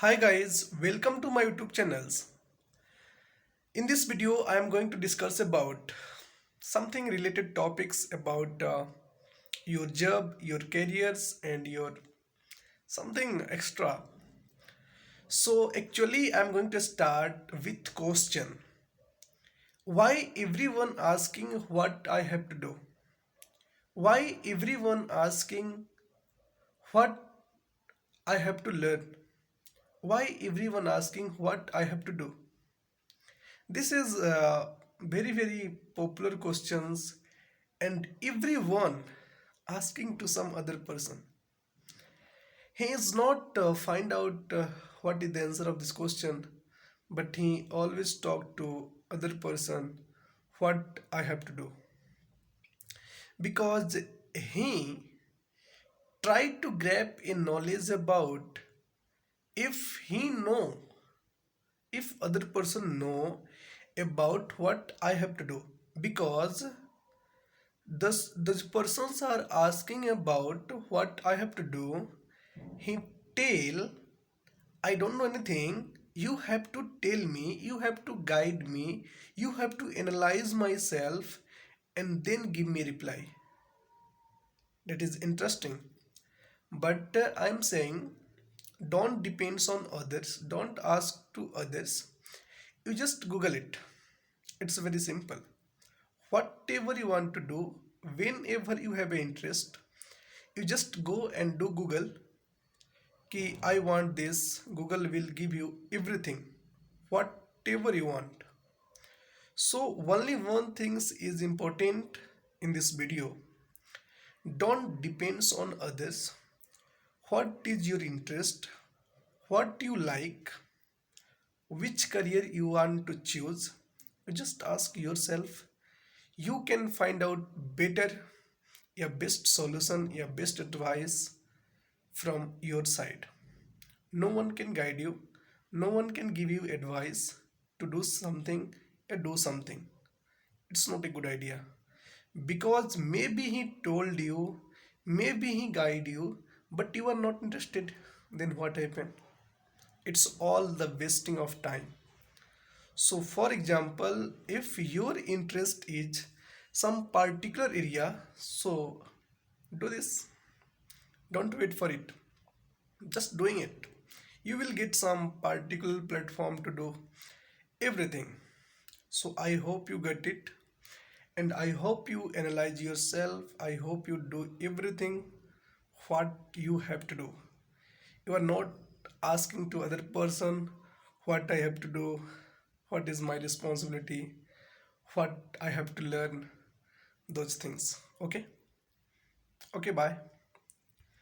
Hi guys, welcome to my YouTube channels. In this video, I am going to discuss about something related topics about your job, your careers, and your something extra. So actually, I am going to start with question. Why everyone asking what I have to do? Why everyone asking what I have to learn? Why everyone asking what I have to do? This is very popular questions and everyone asking to some other person. He is not find out what is the answer of this question, but he always talk to other person what I have to do because he tried to grab a knowledge about if he know if other person know about what I have to do because those persons are asking about what I have to do. He tell I don't know anything. You have to tell me, you have to guide me, you have to analyze myself and then give me reply. That is interesting. But I'm saying don't depends on others, don't ask to others. You just Google it. It's very simple. Whatever you want to do, whenever you have an interest, you just go and do Google कि I want this. Google will give you everything, whatever you want. So only one thing is important in this video. Don't depends on others. What is your interest? What you like? Which career you want to choose? You just ask yourself. You can find out better, your best solution, your best advice from your side. No one can guide you, no one can give you advice to do something or do something. It's not a good idea because maybe he told you, maybe he guided you, but you are not interested. Then what happened? It's all the wasting of time. So, for example, if your interest is some particular area, so do this. Don't wait for it. Just doing it. You will get some particular platform to do everything. So I hope you get it and I hope you analyze yourself. I hope you do everything what you have to do. You are not asking to other person what I have to do, what is my responsibility, what I have to learn, those things. Okay? Okay, bye.